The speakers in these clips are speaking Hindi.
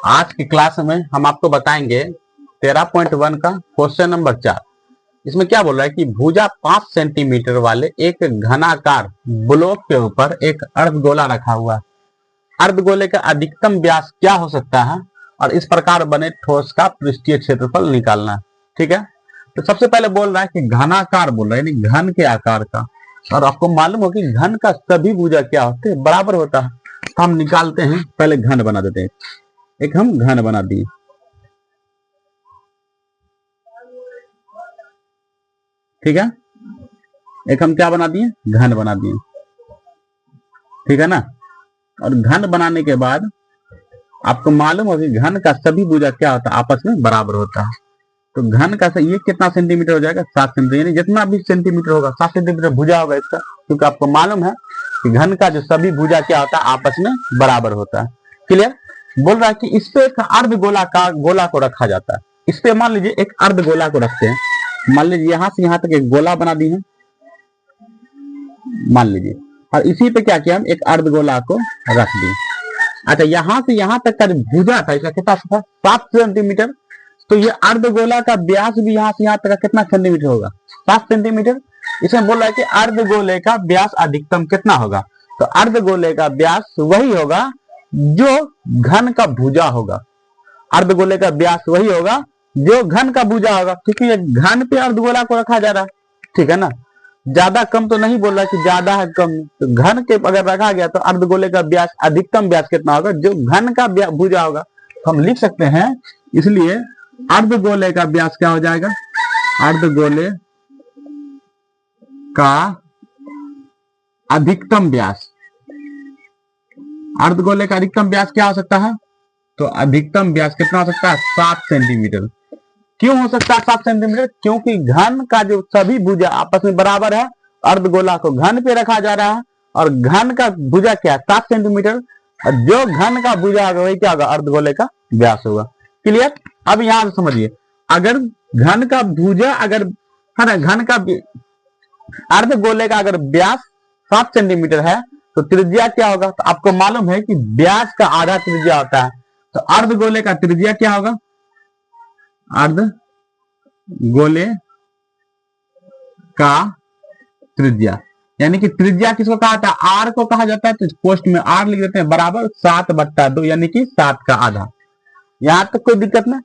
आज की क्लास में हम आपको बताएंगे 13.1 का क्वेश्चन नंबर 4। इसमें क्या बोल रहा है कि भुजा 5 सेंटीमीटर वाले एक घनाकार ब्लॉक के ऊपर एक अर्धगोला रखा हुआ है। अर्धगोले का अधिकतम व्यास क्या हो सकता है और इस प्रकार बने ठोस का पृष्ठीय क्षेत्रफल निकालना है। ठीक है, तो सबसे पहले बोल रहा है कि घनाकार बोल रहा है, यानी घन के आकार का। और आपको मालूम हो कि घन का सभी भुजा क्या होते हैं, बराबर होता है। तो हम निकालते हैं, पहले घन बना देते हैं। एक हम घन बना दिए, ठीक है। एक हम क्या बना दिए, घन बना दिए, ठीक है ना। और घन बनाने के बाद आपको मालूम हो कि घन का सभी भुजा क्या होता है, आपस में बराबर होता है। तो घन का ये कितना सेंटीमीटर हो जाएगा, 7 सेंटीमीटर, यानी जितना भी सेंटीमीटर होगा 7 सेंटीमीटर भुजा होगा इसका, क्योंकि आपको मालूम है कि घन का जो सभी भुजा क्या होता है, आपस में बराबर होता है। क्लियर। बोल रहा है कि इस पे एक अर्धगोला का गोला को रखा जाता है। इस पे मान लीजिए एक अर्धगोला को रखते हैं। मान लीजिए यहां से यहां तक एक गोला बना दी है, मान लीजिए, और इसी पे क्या किया, हम एक अर्धगोला को रख दिए। अच्छा, यहां से यहां तक का जो भुजा था इसका कितना था, 7 सेंटीमीटर। तो ये अर्धगोला का व्यास भी यहां से यहां तक का कितना सेंटीमीटर होगा, 7 सेंटीमीटर। इसमें बोल रहा है कि अर्धगोले का व्यास अधिकतम कितना होगा। तो अर्धगोले का व्यास वही होगा जो घन का भुजा होगा। अर्धगोले का व्यास वही होगा जो घन का भुजा होगा, क्योंकि ये घन पे अर्धगोला को रखा जा रहा है, ठीक है ना। ज्यादा कम तो नहीं बोल रहा कि ज्यादा है कम, तो घन के अगर रखा गया तो अर्धगोले का व्यास अधिकतम व्यास कितना होगा, जो घन का भुजा होगा। तो हम लिख सकते हैं, इसलिए अर्धगोले का व्यास क्या हो जाएगा, अर्धगोले का अधिकतम व्यास। अर्धगोले का अधिकतम व्यास क्या हो सकता है, तो अधिकतम व्यास कितना हो सकता है, 7 सेंटीमीटर। क्यों हो सकता है 7 सेंटीमीटर, क्योंकि घन का जो सभी भुजा आपस में बराबर है। अर्धगोला को घन पे रखा जा रहा है और घन का भुजा क्या है, 7 सेंटीमीटर। और जो घन का भुजा होगा वही क्या होगा, अर्धगोले का व्यास होगा। क्लियर। अब यहां से समझिए, अगर घन का भुजा अगर है ना, घन का अर्धगोले का अगर व्यास 7 सेंटीमीटर है तो त्रिज्या क्या होगा, तो आपको मालूम है कि व्यास का आधा त्रिज्या होता है। तो अर्धगोले का त्रिज्या क्या होगा, अर्धगोले का त्रिज्या, यानी कि त्रिज्या किसको कहा था, आर को कहा जाता है। तो पोस्ट में आर लिख देते हैं, बराबर 7/2, यानी कि 7 का आधा। यहां तक कोई दिक्कत नहीं।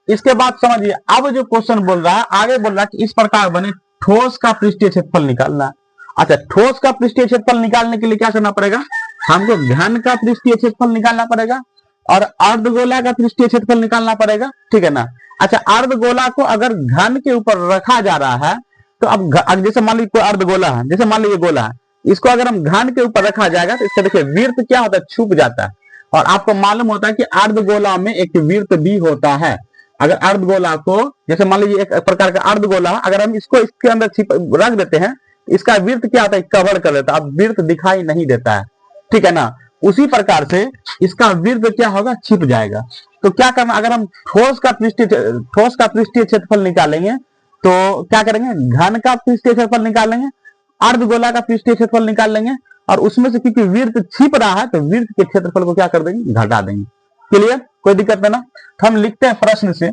इसके बाद समझिए, अब जो क्वेश्चन बोल रहा है, आगे बोल रहा है कि इस प्रकार बने ठोस का पृष्ठीय क्षेत्रफल निकालना है। अच्छा, ठोस का पृष्ठीय क्षेत्रफल निकालने के लिए क्या करना पड़ेगा, हमको घन का पृष्ठीय क्षेत्रफल निकालना पड़ेगा और अर्धगोला का पृष्ठीय क्षेत्रफल निकालना पड़ेगा, ठीक है ना। अच्छा, अर्धगोला को अगर घन के ऊपर रखा जा रहा है तो अब जैसे मान लीजिए कोई अर्धगोला है, जैसे मान लीजिए गोला है, इसको अगर हम घन के ऊपर रखा जाएगा तो इसका देखिए वृत्त क्या होता है, छुप जाता है। और आपको मालूम होता है कि अर्धगोला में एक वृत्त भी होता है। अगर अर्धगोला को, जैसे मान लीजिए एक प्रकार का अर्धगोला, अगर हम इसको इसके अंदर रख देते हैं, इसका वृत्त क्या होता है, कवर कर देता है, अब वृत्त दिखाई नहीं देता है, ठीक है ना। उसी प्रकार से इसका वृत्त क्या होगा, छिप जाएगा। तो क्या करना, अगर हम ठोस का पृष्ठीय क्षेत्रफल निकालेंगे तो क्या करेंगे, घन का पृष्ठीय क्षेत्रफल निकालेंगे, अर्धगोला का पृष्ठीय क्षेत्रफल निकाल लेंगे, और उसमें से क्योंकि वृत्त छिप रहा है तो वृत्त के क्षेत्रफल को क्या कर देंगे, घटा देंगे। क्लियर, कोई दिक्कत नहीं ना। तो हम लिखते हैं प्रश्न से।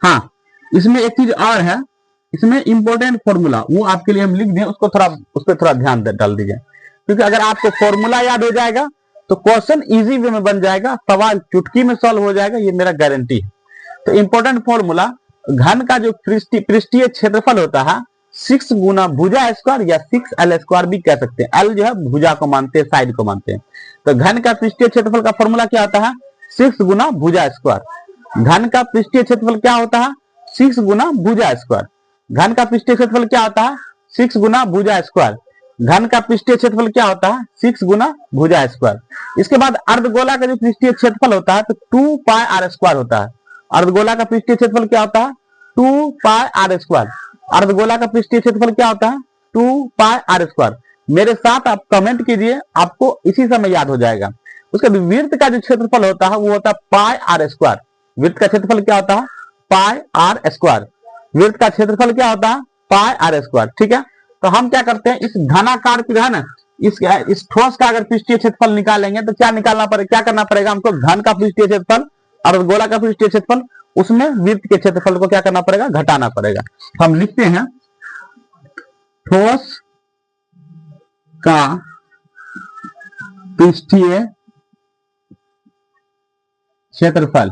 हाँ, इसमें एक चीज और है, इसमें इंपॉर्टेंट फॉर्मूला वो आपके लिए हम लिख दें, उस पर थोड़ा ध्यान डाल दीजिए, क्योंकि अगर आपको फॉर्मूला याद हो जाएगा तो क्वेश्चन इजी वे में बन जाएगा, सवाल चुटकी में सॉल्व हो जाएगा, ये मेरा गारंटी है। तो इंपॉर्टेंट फॉर्मूला, घन का जो पृष्ठीय क्षेत्रफल होता है 6 गुना भुजा स्क्वायर या 6L स्क्वायर भी कह सकते हैं। L जो है भुजा को मानते हैं, साइड को मानते हैं। तो घन का पृष्ठीय क्षेत्रफल का फॉर्मूला क्या होता है, 6 गुना भुजा स्क्वायर। घन का पृष्ठीय क्षेत्रफल क्या होता है, 6 गुना भुजा स्क्वायर। घन का पृष्ठीय क्षेत्रफल क्या होता है, 6 गुना भुजा स्क्वायर। घन का पृष्ठीय क्षेत्रफल क्या होता है, 6 गुना भुजा स्क्वायर। इसके बाद अर्धगोला का जो पृष्ठीय क्षेत्रफल होता है तो 2πr स्क्वायर होता है। अर्धगोला का पृष्ठीय क्षेत्रफल क्या होता है, 2πr स्क्वायर। अर्धगोला का पृष्ठीय क्षेत्रफल क्या होता है, 2πr स्क्वायर। मेरे साथ आप कमेंट कीजिए, आपको इसी समय याद हो जाएगा। उसके वृत्त का जो क्षेत्रफल होता है वो होता है πr स्क्वायर। वृत्त का क्षेत्रफल क्या होता है, πr स्क्वायर। वृत्त का क्षेत्रफल क्या होता है, पाई आर स्क्वायर। ठीक है, तो हम क्या करते हैं, इस घनाकार जो है ना, इस ठोस का अगर पृष्ठीय क्षेत्रफल निकालेंगे तो क्या निकालना पड़ेगा, क्या करना पड़ेगा हमको, घन का पृष्ठीय क्षेत्रफल और गोला का पृष्ठीय क्षेत्रफल, उसमें वृत्त के क्षेत्रफल को क्या करना पड़ेगा, घटाना पड़ेगा। तो हम लिखते हैं ठोस का पृष्ठीय क्षेत्रफल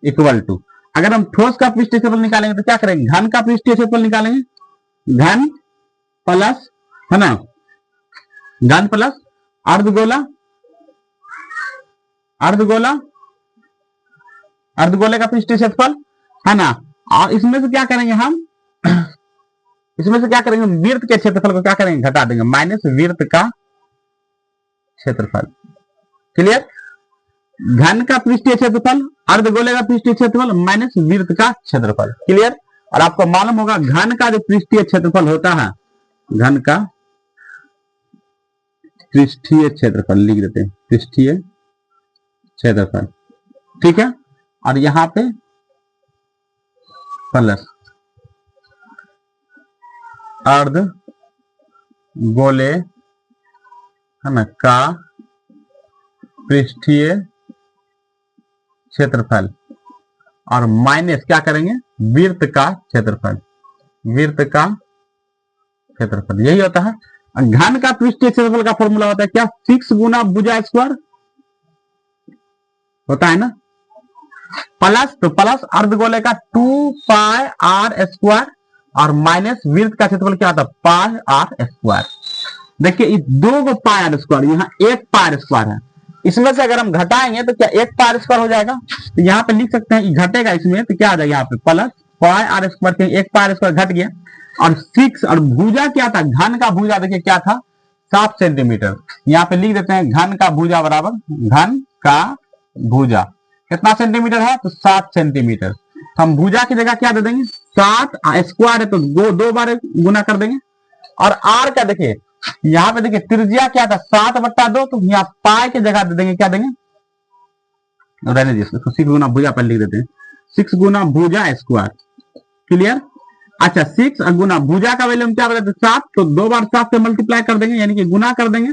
इक्वल टू, अगर हम ठोस का पृष्ठीय क्षेत्रफल निकालेंगे तो क्या करेंगे, घन का पृष्ठीय क्षेत्रफल निकालेंगे, घन प्लस है ना, घन प्लस अर्धगोला, अर्धगोला, अर्धगोले का पृष्ठीय क्षेत्रफल है ना, और इसमें से क्या करेंगे हम, इसमें से क्या करेंगे, वृत्त के क्षेत्रफल को क्या करेंगे, घटा देंगे, माइनस वृत्त का क्षेत्रफल। क्लियर, घन का पृष्ठीय क्षेत्रफल, अर्धगोले का पृष्ठीय क्षेत्रफल माइनस वृत्त का क्षेत्रफल। क्लियर, और आपको मालूम होगा घन का जो पृष्ठीय क्षेत्रफल होता है, घन का पृष्ठीय क्षेत्रफल लिख देते हैं, पृष्ठीय क्षेत्रफल। ठीक है, और यहां पे प्लस अर्धगोले है ना का पृष्ठीय क्षेत्रफल और माइनस क्या करेंगे, वृत्त का क्षेत्रफल, वृत्त का क्षेत्रफल, यही होता है। घन का पृष्ठीय क्षेत्रफल का फॉर्मूला होता है क्या, 6 गुना भुजा स्क्वायर होता है ना, प्लस, तो प्लस अर्धगोले का 2 पाई आर स्क्वायर और माइनस वृत्त का क्षेत्रफल क्या होता है, पाई आर स्क्वायर। देखिए इस 2 पाई आर स्क्वायर, यहाँ 1 पाई आर स्क्वायर है, इसमें से अगर हम घटाएंगे तो क्या 1 पाई आर स्क्वायर हो जाएगा, तो यहाँ पे लिख सकते हैं घटेगा इसमें, तो क्या आ जाएगा यहाँ पे plus pi r square, 1 pi r square घट गया, और 6, और भुजा क्या था, घन का भुजा देखिए क्या था, 7 सेंटीमीटर। यहाँ पे लिख देते हैं घन का भुजा बराबर, घन का भुजा कितना सेंटीमीटर है, तो 7 सेंटीमीटर। तो हम भुजा की जगह क्या दे देंगे, 7 स्क्वायर है तो 2 बार गुना कर देंगे, और आर का देखिए यहाँ पे देखिए त्रिज्या क्या था, 7/2, तो यहाँ पाई की जगह दे देंगे, क्या देंगे, रहने दीजिए, 6 गुना भुजा पर लिख देते हैं, 6 गुना भुजा स्क्वायर। क्लियर, अच्छा 6 गुना भुजा का वैल्यू हम क्या बताते, 7, तो 2 बार 7 से मल्टीप्लाई कर देंगे, यानी कि गुना कर देंगे,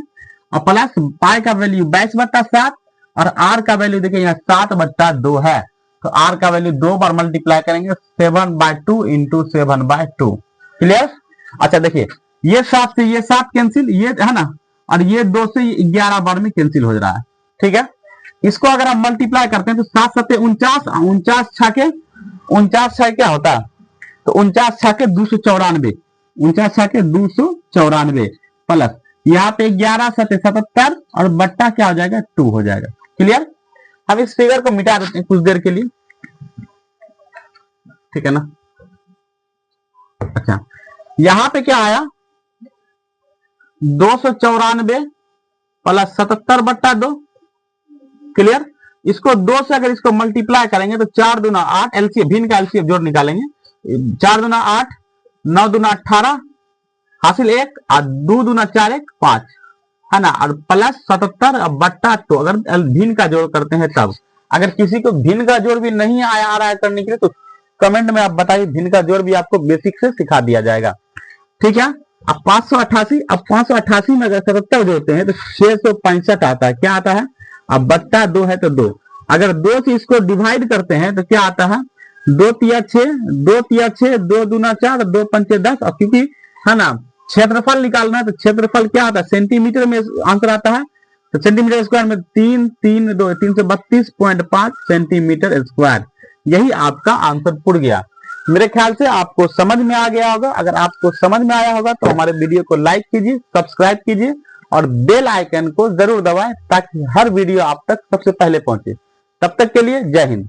और प्लस पाई का वैल्यू 22/7, और आर का वैल्यू देखिए यहाँ 7/2 है, तो आर का वैल्यू 2 बार मल्टीप्लाई करेंगे, 7/2 इंटू 7/2। क्लियर, अच्छा देखिए ये 7 से ये 7 कैंसिल, ये है ना, और ये 2 से 11 बार में कैंसिल हो रहा है। ठीक है, इसको अगर हम मल्टीप्लाई करते हैं तो 7 7 49, 49 छके 49 क्या होता है, तो 49 छके 294, 49 छके 294 प्लस यहाँ पे 11 7 77 और बट्टा क्या हो जाएगा, 2 हो जाएगा। क्लियर, हम इस फिगर को मिटा देते हैं कुछ देर के लिए, ठीक है ना। अच्छा यहां पे क्या आया, 294 प्लस 77/2। क्लियर, इसको 2 से अगर इसको मल्टीप्लाई करेंगे तो 4 दूना 8, एलसीएम भिन्न का एलसीएम जोड़ निकालेंगे, 4 दूना 8, 9 दूना 18 हासिल 1, और 2 दूना 4 1 5 है ना, और प्लस 77/2। अगर भिन्न का जोड़ करते हैं तब, अगर किसी को भिन्न का जोड़ भी नहीं आ रहा है करने के लिए तो कमेंट में आप बताइए, भिन्न का जोड़ भी आपको बेसिक से सिखा दिया जाएगा। ठीक है, अब 588, अब 588 में अगर 77 जोड़ते हैं तो 665 आता है, क्या आता है, अब बट्टा 2 है तो 2, अगर 2 से इसको डिवाइड करते हैं तो क्या आता है, 2 तिया 6, 2 तिया 6, 2 दूना 4, 2 पंचे 10, और क्योंकि है ना क्षेत्रफल निकालना है तो क्षेत्रफल क्या आता है, सेंटीमीटर में आंसर आता है, तो सेंटीमीटर स्क्वायर में 3 3 2 332.5 सेंटीमीटर स्क्वायर, यही आपका आंसर पुर गया। मेरे ख्याल से आपको समझ में आ गया होगा, अगर आपको समझ में आया होगा तो हमारे वीडियो को लाइक कीजिए, सब्सक्राइब कीजिए और बेल आइकन को जरूर दबाएं ताकि हर वीडियो आप तक सबसे पहले पहुंचे। तब तक के लिए जय हिंद।